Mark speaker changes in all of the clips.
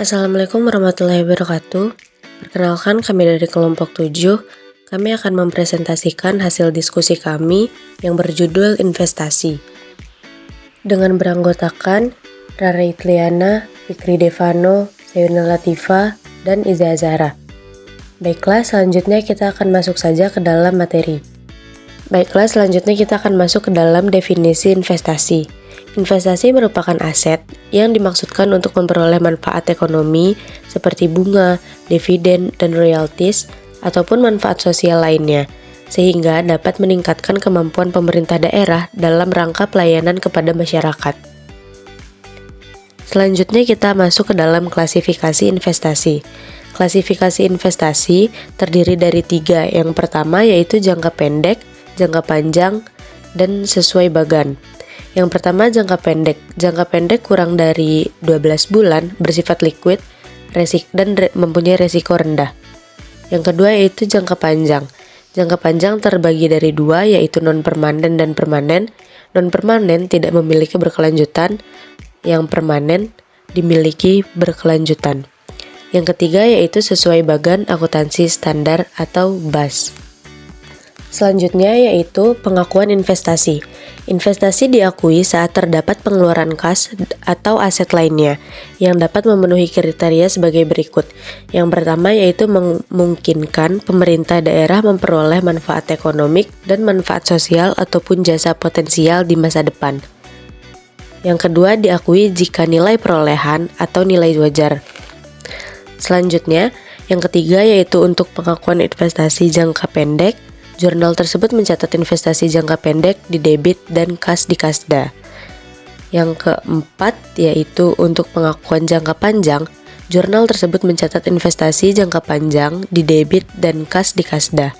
Speaker 1: Assalamualaikum warahmatullahi wabarakatuh. Perkenalkan, kami dari kelompok 7. Kami akan mempresentasikan hasil diskusi kami yang berjudul investasi. Dengan beranggotakan Rara Itliana, Fikri Devano, Sayuna Latifa, dan Iza Azhara. Baiklah, selanjutnya kita akan masuk saja ke dalam materi. Selanjutnya kita akan masuk ke dalam definisi investasi. Investasi merupakan aset yang dimaksudkan untuk memperoleh manfaat ekonomi seperti bunga, dividen, dan royalties, ataupun manfaat sosial lainnya, sehingga dapat meningkatkan kemampuan pemerintah daerah dalam rangka pelayanan kepada masyarakat. Selanjutnya kita masuk ke dalam klasifikasi investasi. Klasifikasi investasi terdiri dari 3. Yang pertama yaitu jangka pendek, jangka panjang, dan sesuai bagan. Yang pertama jangka pendek. Jangka pendek kurang dari 12 bulan, bersifat liquid, dan mempunyai resiko rendah. Yang kedua yaitu jangka panjang. Jangka panjang terbagi dari 2, yaitu non-permanen dan permanen. Non-permanen tidak memiliki berkelanjutan, yang permanen dimiliki berkelanjutan. Yang ketiga yaitu sesuai bagan akuntansi standar atau BAS. Selanjutnya yaitu pengakuan investasi. Investasi diakui saat terdapat pengeluaran kas atau aset lainnya yang dapat memenuhi kriteria sebagai berikut. Yang pertama yaitu memungkinkan pemerintah daerah memperoleh manfaat ekonomik dan manfaat sosial ataupun jasa potensial di masa depan. Yang kedua diakui jika nilai perolehan atau nilai wajar. Selanjutnya, yang ketiga yaitu untuk pengakuan investasi jangka pendek. Jurnal tersebut mencatat investasi jangka pendek di debit dan kas di Kasda. Yang keempat yaitu untuk pengakuan jangka panjang. Jurnal tersebut mencatat investasi jangka panjang di debit dan kas di Kasda.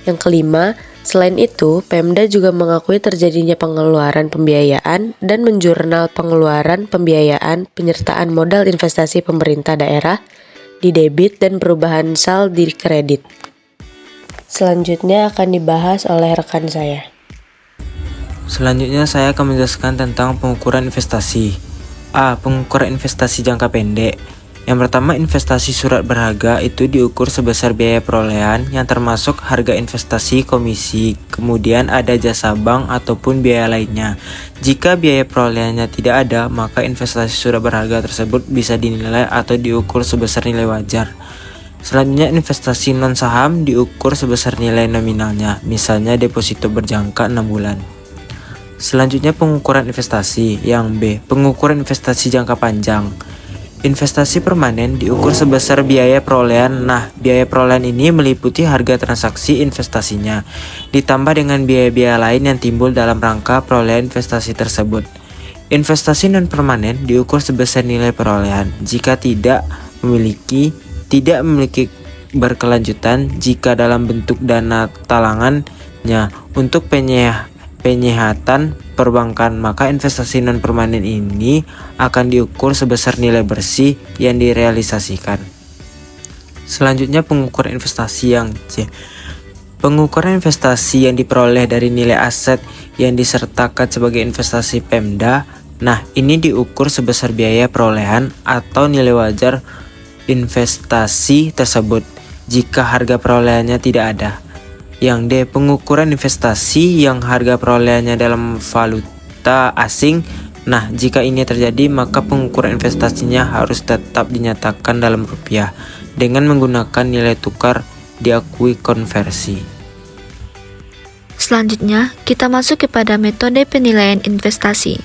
Speaker 1: Yang kelima, selain itu, Pemda juga mengakui terjadinya pengeluaran pembiayaan dan menjurnal pengeluaran pembiayaan penyertaan modal investasi pemerintah daerah di debit dan perubahan saldo di kredit. Selanjutnya akan dibahas oleh rekan saya.
Speaker 2: Selanjutnya saya akan menjelaskan tentang pengukuran investasi. A. Pengukuran investasi jangka pendek. Yang pertama, investasi surat berharga itu diukur sebesar biaya perolehan yang termasuk harga investasi komisi, kemudian ada jasa bank ataupun biaya lainnya. Jika biaya perolehannya tidak ada, maka investasi surat berharga tersebut bisa dinilai atau diukur sebesar nilai wajar. Selanjutnya, investasi non-saham diukur sebesar nilai nominalnya, misalnya deposito berjangka 6 bulan. Selanjutnya, pengukuran investasi. Yang B. Pengukuran investasi jangka panjang. Investasi permanen diukur sebesar biaya perolehan. Nah, biaya perolehan ini meliputi harga transaksi investasinya, ditambah dengan biaya-biaya lain yang timbul dalam rangka perolehan investasi tersebut. Investasi non-permanen diukur sebesar nilai perolehan jika tidak memiliki berkelanjutan jika dalam bentuk dana talangannya untuk penyehatan perbankan, maka investasi non permanen ini akan diukur sebesar nilai bersih yang direalisasikan. Selanjutnya, pengukuran investasi yang C. Pengukuran investasi yang diperoleh dari nilai aset yang disertakan sebagai investasi Pemda. Nah, ini diukur sebesar biaya perolehan atau nilai wajar investasi tersebut jika harga perolehannya tidak ada. Yang D. Pengukuran investasi yang harga perolehannya dalam valuta asing. Nah, jika ini terjadi, maka pengukuran investasinya harus tetap dinyatakan dalam rupiah dengan menggunakan nilai tukar diakui konversi.
Speaker 3: Selanjutnya, kita masuk kepada metode penilaian investasi.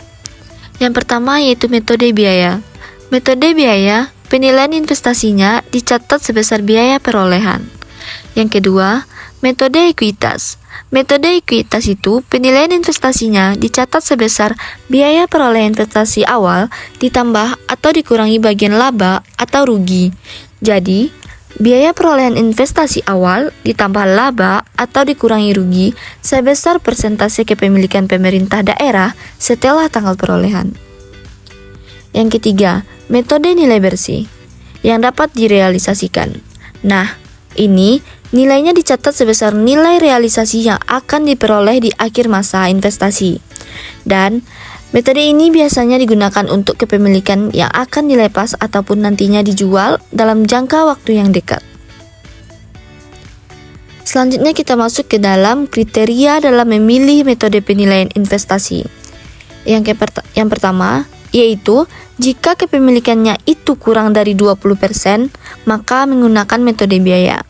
Speaker 3: Yang pertama yaitu metode biaya. Metode biaya, penilaian investasinya dicatat sebesar biaya perolehan. Yang kedua, metode ekuitas. Metode ekuitas itu penilaian investasinya dicatat sebesar biaya perolehan investasi awal ditambah atau dikurangi bagian laba atau rugi. Jadi, biaya perolehan investasi awal ditambah laba atau dikurangi rugi sebesar persentase kepemilikan pemerintah daerah setelah tanggal perolehan. Yang ketiga, metode nilai bersih yang dapat direalisasikan. Nah, ini nilainya dicatat sebesar nilai realisasi yang akan diperoleh di akhir masa investasi. Dan Metode ini biasanya digunakan untuk kepemilikan yang akan dilepas ataupun nantinya dijual dalam jangka waktu yang dekat. Selanjutnya kita masuk ke dalam kriteria dalam memilih metode penilaian investasi. Yang pertama, yaitu jika kepemilikannya itu kurang dari 20%, maka menggunakan metode biaya.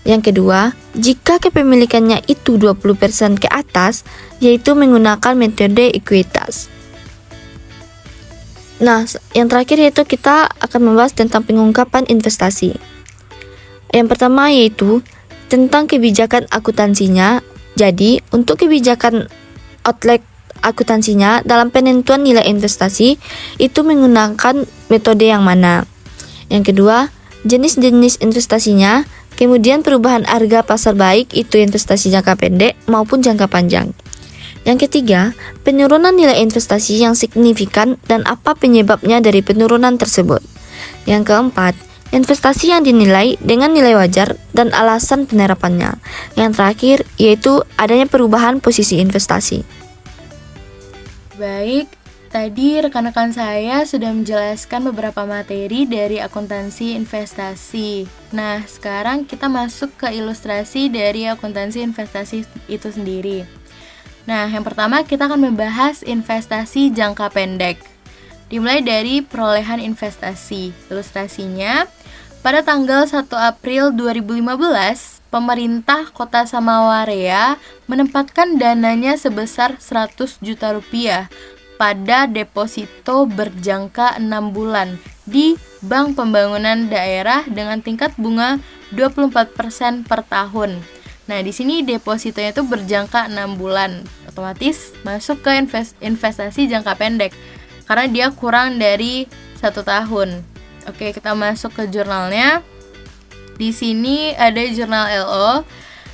Speaker 3: Yang kedua, jika kepemilikannya itu 20% ke atas, yaitu menggunakan metode ekuitas. Nah, yang terakhir yaitu kita akan membahas tentang pengungkapan investasi. Yang pertama yaitu tentang kebijakan akuntansinya. Jadi, untuk kebijakan outlet akuntansinya dalam penentuan nilai investasi itu menggunakan metode yang mana. Yang kedua, jenis-jenis investasinya, kemudian perubahan harga pasar baik itu investasi jangka pendek maupun jangka panjang. Yang ketiga, penurunan nilai investasi yang signifikan dan apa penyebabnya dari penurunan tersebut. Yang keempat, investasi yang dinilai dengan nilai wajar dan alasan penerapannya. Yang terakhir, yaitu adanya perubahan posisi investasi.
Speaker 4: Baik, tadi rekan-rekan saya sudah menjelaskan beberapa materi dari akuntansi investasi. Nah, sekarang kita masuk ke ilustrasi dari akuntansi investasi itu sendiri. Nah, yang pertama kita akan membahas investasi jangka pendek. Dimulai dari perolehan investasi. Ilustrasinya, pada tanggal 1 April 2015, pemerintah Kota Samawarea menempatkan dananya sebesar 100 juta rupiah pada deposito berjangka 6 bulan di Bank Pembangunan Daerah dengan tingkat bunga 24% per tahun. Nah, di sini depositonya itu berjangka 6 bulan. Otomatis masuk ke investasi jangka pendek karena dia kurang dari 1 tahun. Oke, kita masuk ke jurnalnya. Di sini ada jurnal LO.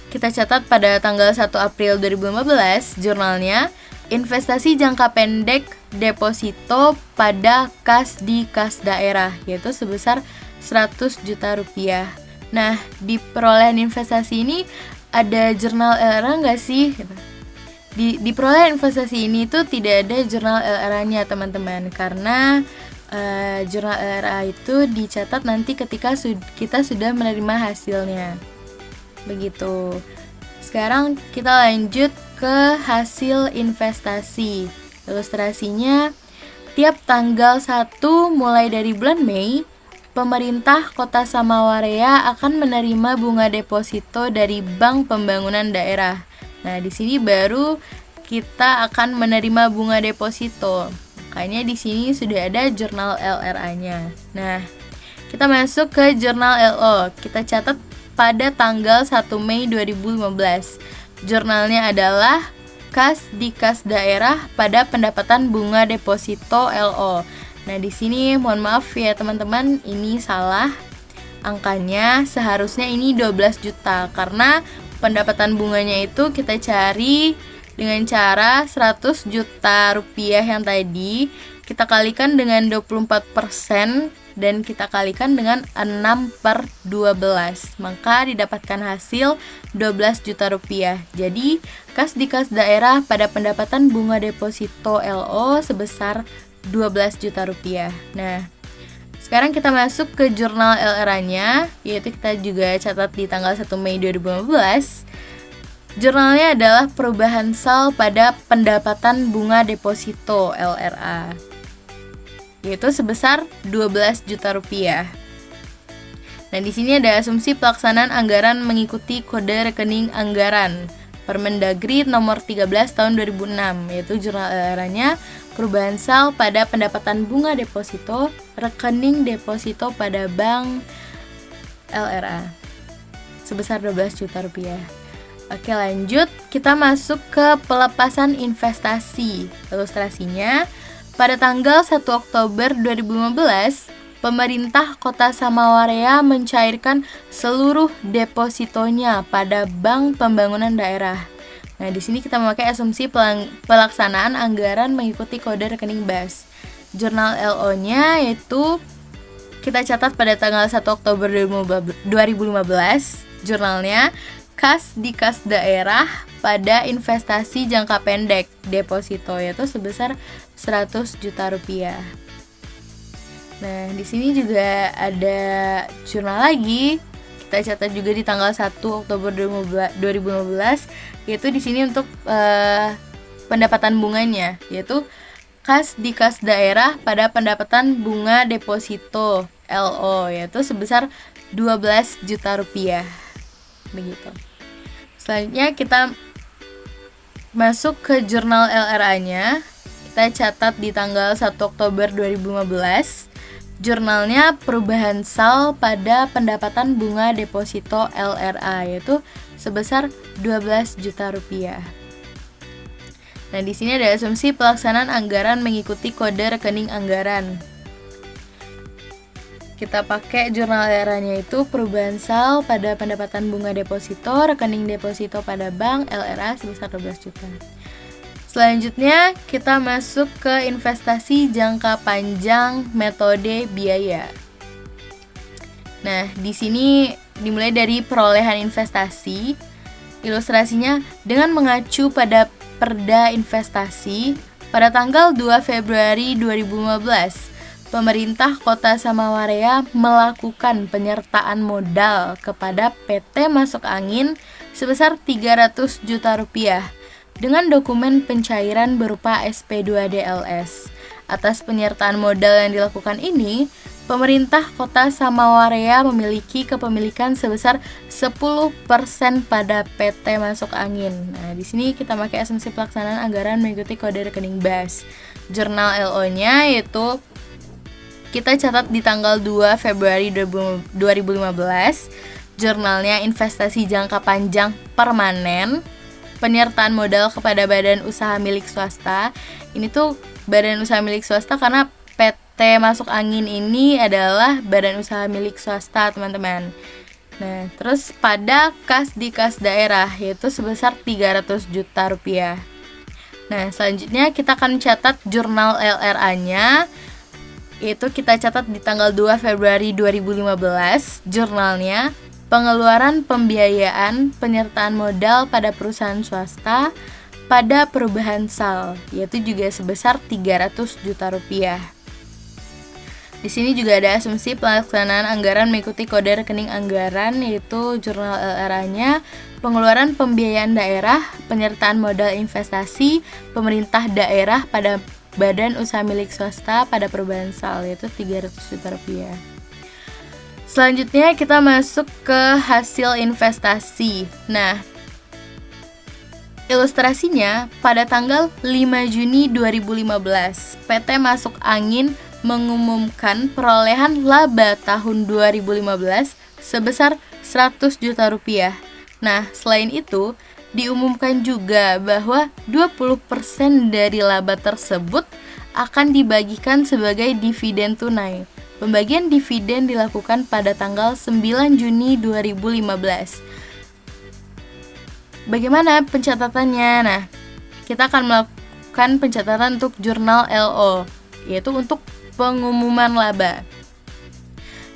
Speaker 4: Kita catat pada tanggal 1 April 2015, jurnalnya investasi jangka pendek deposito pada kas di kas daerah, yaitu sebesar 100 juta rupiah. Nah, di perolehan investasi ini ada jurnal LRA nggak sih? Di perolehan investasi ini tuh tidak ada jurnal LRA-nya teman-teman, karena jurnal LRA itu dicatat nanti ketika kita sudah menerima hasilnya. Begitu. Sekarang kita lanjut ke hasil investasi. Ilustrasinya, tiap tanggal 1 mulai dari bulan Mei, pemerintah Kota Samawarea akan menerima bunga deposito dari Bank Pembangunan Daerah. Nah, di sini baru kita akan menerima bunga deposito. Makanya di sini sudah ada jurnal LRA-nya. Nah, kita masuk ke jurnal LO. Kita catat pada tanggal 1 Mei 2015. Jurnalnya adalah kas di kas daerah pada pendapatan bunga deposito LO. Nah, di sini mohon maaf ya teman-teman, ini salah. Angkanya seharusnya ini 12 juta karena pendapatan bunganya itu kita cari dengan cara 100 juta rupiah yang tadi kita kalikan dengan 24% dan kita kalikan dengan 6/12, maka didapatkan hasil 12 juta rupiah. Jadi kas di kas daerah pada pendapatan bunga deposito LO sebesar 12 juta rupiah. Nah, sekarang kita masuk ke jurnal LRA-nya, yaitu kita juga catat di tanggal 1 Mei 2015. Jurnalnya adalah perubahan sal pada pendapatan bunga deposito LRA, yaitu sebesar 12 juta rupiah. Nah, di sini ada asumsi pelaksanaan anggaran mengikuti kode rekening anggaran Permendagri nomor 13 tahun 2006, yaitu jurnal LRA-nya perubahan sal pada pendapatan bunga deposito rekening deposito pada bank LRA sebesar 12 juta rupiah. Oke, lanjut, kita masuk ke pelepasan investasi. Ilustrasinya, pada tanggal 1 Oktober 2015, pemerintah Kota Samawarea mencairkan seluruh depositonya pada Bank Pembangunan Daerah. Nah, di sini kita memakai asumsi pelaksanaan anggaran mengikuti kode rekening BAS. Jurnal LO-nya yaitu kita catat pada tanggal 1 Oktober 2015. Jurnalnya kas di kas daerah pada investasi jangka pendek deposito, yaitu sebesar 100 juta rupiah. Nah, di sini juga ada jurnal lagi. Kita catat juga di tanggal 1 Oktober 2015, yaitu di sini untuk pendapatan bunganya, yaitu kas di kas daerah pada pendapatan bunga deposito LO, yaitu sebesar 12 juta rupiah. Begitu. Selanjutnya kita masuk ke jurnal LRA-nya. Kita catat di tanggal 1 Oktober 2015. Jurnalnya perubahan sal pada pendapatan bunga deposito LRA, yaitu sebesar 12 juta rupiah. Nah, di sini ada asumsi pelaksanaan anggaran mengikuti kode rekening anggaran. Kita pakai jurnal LRA-nya itu perubahan sal pada pendapatan bunga deposito, rekening deposito pada bank LRA sebesar 12 juta. Selanjutnya kita masuk ke investasi jangka panjang metode biaya. Nah, di sini dimulai dari perolehan investasi. Ilustrasinya dengan mengacu pada Perda Investasi pada tanggal 2 Februari 2015. Pemerintah Kota Samawarea melakukan penyertaan modal kepada PT Masuk Angin sebesar 300 juta rupiah dengan dokumen pencairan berupa SP2DLS. Atas penyertaan modal yang dilakukan ini, pemerintah Kota Samawarea memiliki kepemilikan sebesar 10% pada PT Masuk Angin. Nah, di sini kita pakai asumsi pelaksanaan anggaran mengikuti kode rekening BAS. Jurnal LO-nya yaitu kita catat di tanggal 2 Februari 2015. Jurnalnya investasi jangka panjang permanen, penyertaan modal kepada badan usaha milik swasta. Ini tuh badan usaha milik swasta karena PT Masuk Angin ini adalah badan usaha milik swasta, teman-teman. Nah, terus pada kas di kas daerah yaitu sebesar 300 juta rupiah. Nah, selanjutnya kita akan catat jurnal LRA-nya. Itu kita catat di tanggal 2 Februari 2015. Jurnalnya pengeluaran pembiayaan penyertaan modal pada perusahaan swasta pada perubahan sal, yaitu juga sebesar 300 juta rupiah. Di sini juga ada asumsi pelaksanaan anggaran mengikuti kode rekening anggaran, yaitu jurnal LRA-nya pengeluaran pembiayaan daerah, penyertaan modal investasi pemerintah daerah pada badan usaha milik swasta pada perubahan sal, yaitu 300 juta rupiah. Selanjutnya kita masuk ke hasil investasi. Nah, ilustrasinya pada tanggal 5 Juni 2015, PT Masuk Angin mengumumkan perolehan laba tahun 2015 sebesar 100 juta rupiah. Nah, selain itu, diumumkan juga bahwa 20% dari laba tersebut akan dibagikan sebagai dividen tunai. Pembagian dividen dilakukan pada tanggal 9 Juni 2015. Bagaimana pencatatannya? Nah, kita akan melakukan pencatatan untuk jurnal LO, yaitu untuk pengumuman laba.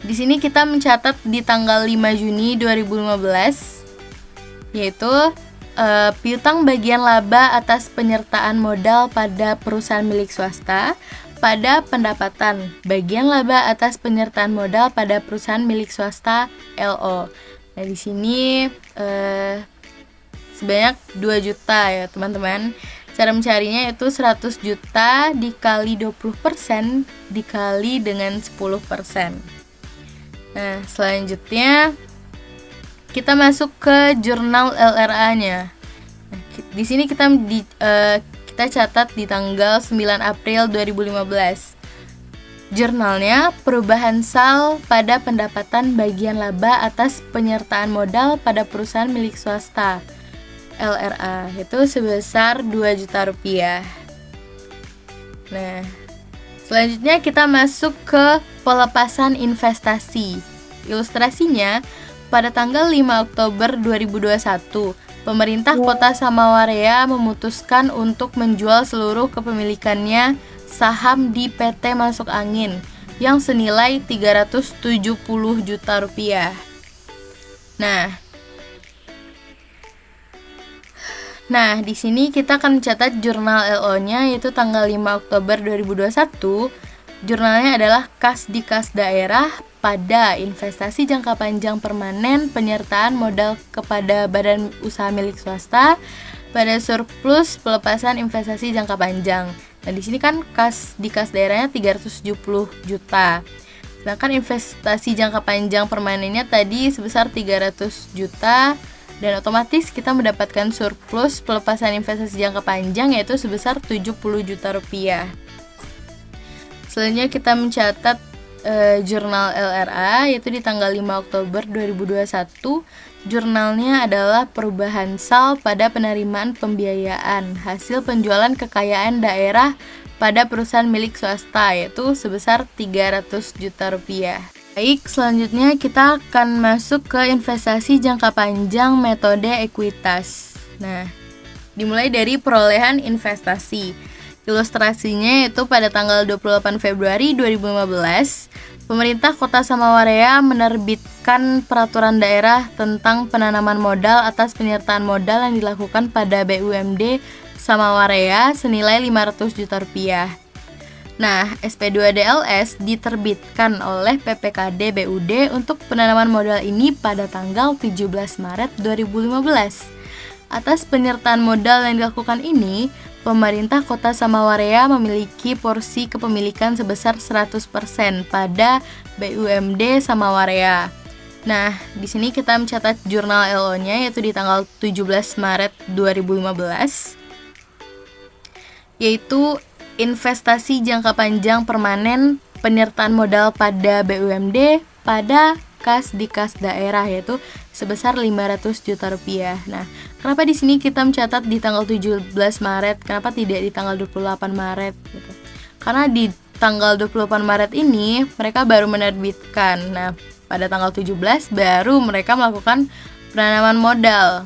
Speaker 4: Di sini kita mencatat di tanggal 5 Juni 2015, yaitu piutang bagian laba atas penyertaan modal pada perusahaan milik swasta pada pendapatan bagian laba atas penyertaan modal pada perusahaan milik swasta LO. Nah, di sini sebanyak 2 juta ya, teman-teman. Cara mencarinya itu 100 juta dikali 20% dikali dengan 10%. Nah, selanjutnya kita masuk ke jurnal LRA-nya. Nah, di sini kita catat di tanggal 9 April 2015. Jurnalnya perubahan sal pada pendapatan bagian laba atas penyertaan modal pada perusahaan milik swasta LRA itu sebesar 2 juta rupiah. Nah, selanjutnya kita masuk ke pelepasan investasi. Ilustrasinya pada tanggal 5 Oktober 2021, pemerintah Kota Samawarea memutuskan untuk menjual seluruh kepemilikannya saham di PT Masuk Angin yang senilai 370 juta rupiah. Nah, Nah, di sini kita akan mencatat jurnal LO-nya yaitu tanggal 5 Oktober 2021. Jurnalnya adalah kas di kas daerah pada investasi jangka panjang permanen penyertaan modal kepada badan usaha milik swasta pada surplus pelepasan investasi jangka panjang. Nah, di sini kan kas di kas daerahnya 370 juta. Sedangkan investasi jangka panjang permanennya tadi sebesar 300 juta. Dan otomatis kita mendapatkan surplus pelepasan investasi jangka panjang yaitu sebesar 70 juta rupiah. Selanjutnya kita mencatat jurnal LRA yaitu di tanggal 5 Oktober 2021. Jurnalnya adalah perubahan SAL pada penerimaan pembiayaan hasil penjualan kekayaan daerah pada perusahaan milik swasta yaitu sebesar 300 juta rupiah. Baik, selanjutnya kita akan masuk ke investasi jangka panjang metode ekuitas. Nah, dimulai dari perolehan investasi. Ilustrasinya yaitu pada tanggal 28 Februari 2015, pemerintah Kota Samawarea menerbitkan peraturan daerah tentang penanaman modal atas penyertaan modal yang dilakukan pada BUMD Samawarea senilai 500 juta rupiah. Nah, SP2DLS diterbitkan oleh PPKD BUD untuk penanaman modal ini pada tanggal 17 Maret 2015. Atas penyertaan modal yang dilakukan ini, pemerintah Kota Samawarea memiliki porsi kepemilikan sebesar 100% pada BUMD Samawarea. Nah, di sini kita mencatat jurnal LO-nya yaitu di tanggal 17 Maret 2015, yaitu investasi jangka panjang permanen penyertaan modal pada BUMD pada kas di kas daerah yaitu sebesar 500 juta rupiah. Nah, kenapa di sini kita mencatat di tanggal 17 Maret, kenapa tidak di tanggal 28 Maret gitu? Karena di tanggal 28 Maret ini mereka baru menerbitkan. Nah, pada tanggal 17 baru mereka melakukan penanaman modal.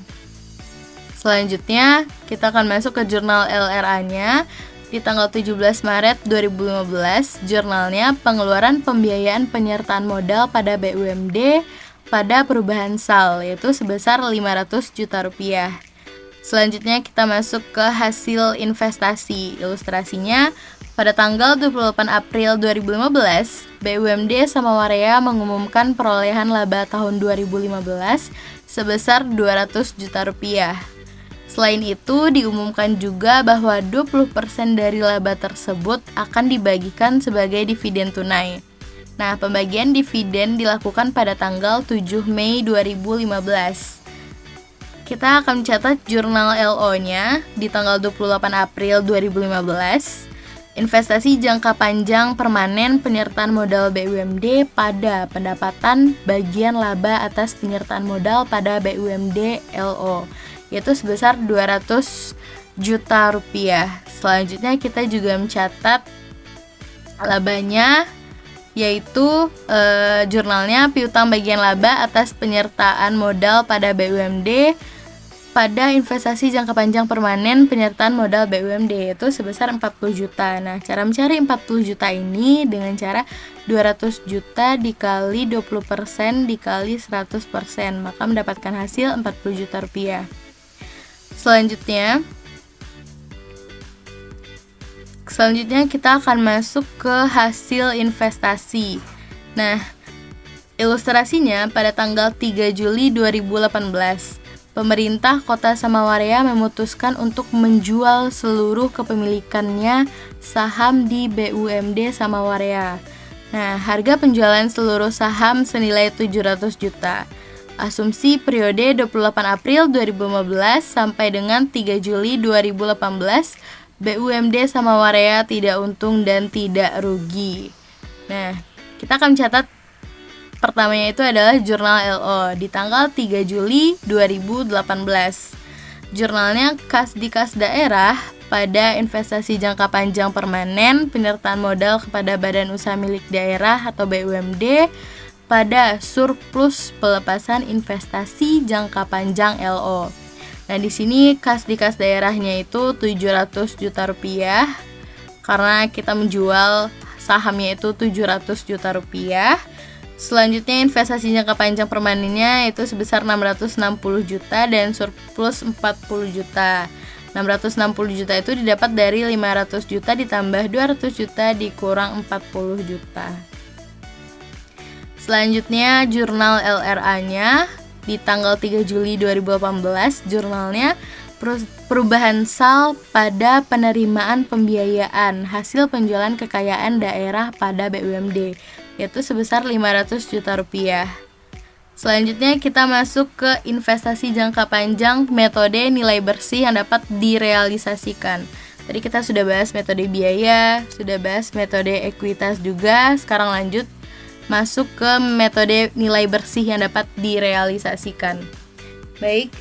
Speaker 4: Selanjutnya, kita akan masuk ke jurnal LRA-nya. Di tanggal 17 Maret 2015, jurnalnya pengeluaran pembiayaan penyertaan modal pada BUMD pada perubahan SAL, yaitu sebesar 500 juta rupiah. Selanjutnya kita masuk ke hasil investasi. Ilustrasinya, pada tanggal 28 April 2015, BUMD Samawarea mengumumkan perolehan laba tahun 2015 sebesar 200 juta rupiah. Selain itu, diumumkan juga bahwa 20% dari laba tersebut akan dibagikan sebagai dividen tunai. Nah, pembagian dividen dilakukan pada tanggal 7 Mei 2015. Kita akan mencatat jurnal LO-nya di tanggal 28 April 2015. Investasi jangka panjang permanen penyertaan modal BUMD pada pendapatan bagian laba atas penyertaan modal pada BUMD LO, yaitu sebesar 200 juta rupiah. Selanjutnya kita juga mencatat labanya, yaitu jurnalnya piutang bagian laba atas penyertaan modal pada BUMD pada investasi jangka panjang permanen penyertaan modal BUMD, yaitu sebesar 40 juta. Nah, cara mencari 40 juta ini dengan cara 200 juta dikali 20% dikali 100%, maka mendapatkan hasil 40 juta rupiah. Selanjutnya kita akan masuk ke hasil investasi. Nah, ilustrasinya pada tanggal 3 Juli 2018, pemerintah Kota Samawarea memutuskan untuk menjual seluruh kepemilikannya saham di BUMD Samawarea. Nah, harga penjualan seluruh saham senilai 700 juta. Asumsi periode 28 April 2015 sampai dengan 3 Juli 2018, BUMD Samawarea tidak untung dan tidak rugi. Nah, kita akan catat pertamanya itu adalah jurnal LO di tanggal 3 Juli 2018. Jurnalnya kas di kas daerah pada investasi jangka panjang permanen penyertaan modal kepada badan usaha milik daerah atau BUMD pada surplus pelepasan investasi jangka panjang LO. Nah, di sini kas di kas daerahnya itu 700 juta rupiah karena kita menjual sahamnya itu 700 juta rupiah. Selanjutnya investasi jangka panjang permanennya itu sebesar 660 juta dan surplus 40 juta. 660 juta itu didapat dari 500 juta ditambah 200 juta dikurang 40 juta. Selanjutnya jurnal LRA-nya di tanggal 3 Juli 2018, jurnalnya perubahan SAL pada penerimaan pembiayaan hasil penjualan kekayaan daerah pada BUMD, yaitu sebesar 500 juta rupiah. Selanjutnya kita masuk ke investasi jangka panjang metode nilai bersih yang dapat direalisasikan. Tadi kita sudah bahas metode biaya, sudah bahas metode ekuitas juga. Sekarang lanjut masuk ke metode nilai bersih yang dapat direalisasikan. Baik,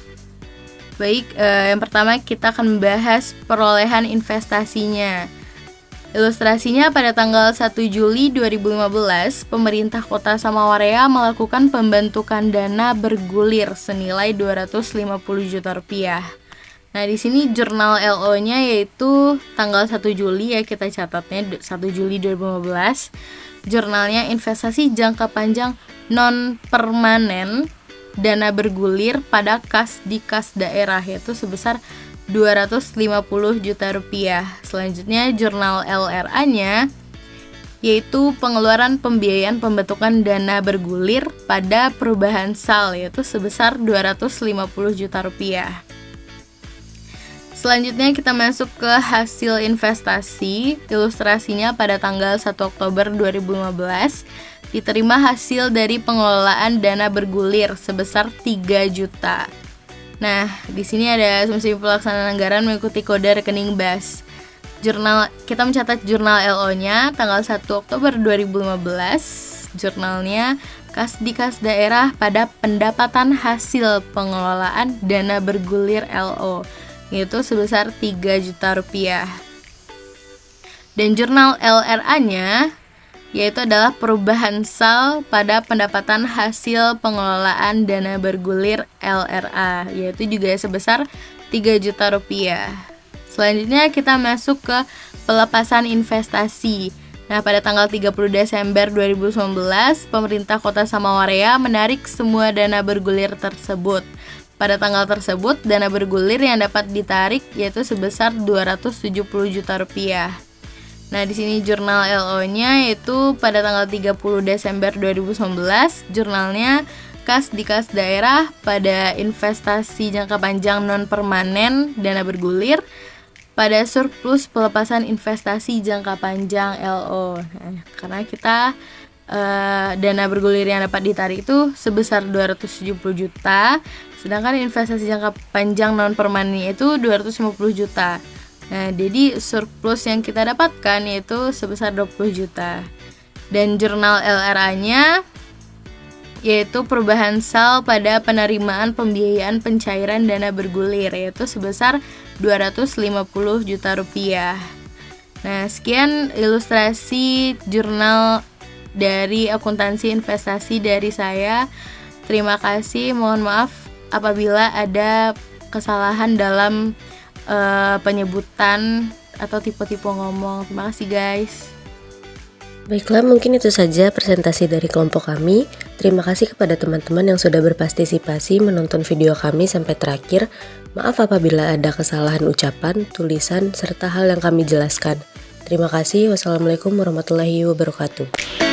Speaker 4: yang pertama kita akan membahas perolehan investasinya. Ilustrasinya pada tanggal 1 Juli 2015, pemerintah Kota Samawarea melakukan pembentukan dana bergulir senilai 250 juta rupiah. Nah, di sini jurnal LO-nya yaitu tanggal 1 Juli ya, kita catatnya 1 Juli 2015. Jurnalnya investasi jangka panjang non permanen dana bergulir pada kas di kas daerah, yaitu sebesar 250 juta rupiah. Selanjutnya jurnal LRA-nya yaitu pengeluaran pembiayaan pembentukan dana bergulir pada perubahan SAL, yaitu sebesar 250 juta rupiah. Selanjutnya kita masuk ke hasil investasi. Ilustrasinya pada tanggal 1 Oktober 2015 diterima hasil dari pengelolaan dana bergulir sebesar 3 juta. Nah, di sini ada asumsi pelaksanaan anggaran mengikuti kode rekening BAS. Kita mencatat jurnal LO-nya tanggal 1 Oktober 2015. Jurnalnya kas di kas daerah pada pendapatan hasil pengelolaan dana bergulir LO, yaitu sebesar 3 juta rupiah. Dan jurnal LRA-nya yaitu adalah perubahan SAL pada pendapatan hasil pengelolaan dana bergulir LRA, yaitu juga sebesar 3 juta rupiah. Selanjutnya kita masuk ke pelepasan investasi. Nah, pada tanggal 30 Desember 2019, pemerintah Kota Samawarea menarik semua dana bergulir tersebut. Pada tanggal tersebut, dana bergulir yang dapat ditarik yaitu sebesar 270 juta rupiah. Nah, di sini jurnal LO-nya yaitu pada tanggal 30 Desember 2019, jurnalnya kas di kas daerah pada investasi jangka panjang non permanen dana bergulir pada surplus pelepasan investasi jangka panjang LO. Nah, karena kita dana bergulir yang dapat ditarik itu sebesar 270 juta, sedangkan investasi jangka panjang non permanen itu 250 juta. Nah, jadi surplus yang kita dapatkan yaitu sebesar 20 juta. Dan jurnal LRA-nya yaitu perubahan SAL pada penerimaan pembiayaan pencairan dana bergulir, yaitu sebesar 250 juta rupiah. Nah, sekian ilustrasi jurnal dari akuntansi investasi dari saya. Terima kasih, mohon maaf apabila ada kesalahan dalam penyebutan atau tipe-tipe ngomong. Terima kasih guys.
Speaker 1: Baiklah, mungkin itu saja presentasi dari kelompok kami. Terima kasih kepada teman-teman yang sudah berpartisipasi menonton video kami sampai terakhir. Maaf apabila ada kesalahan ucapan, tulisan, serta hal yang kami jelaskan. Terima kasih. Wassalamualaikum warahmatullahi wabarakatuh.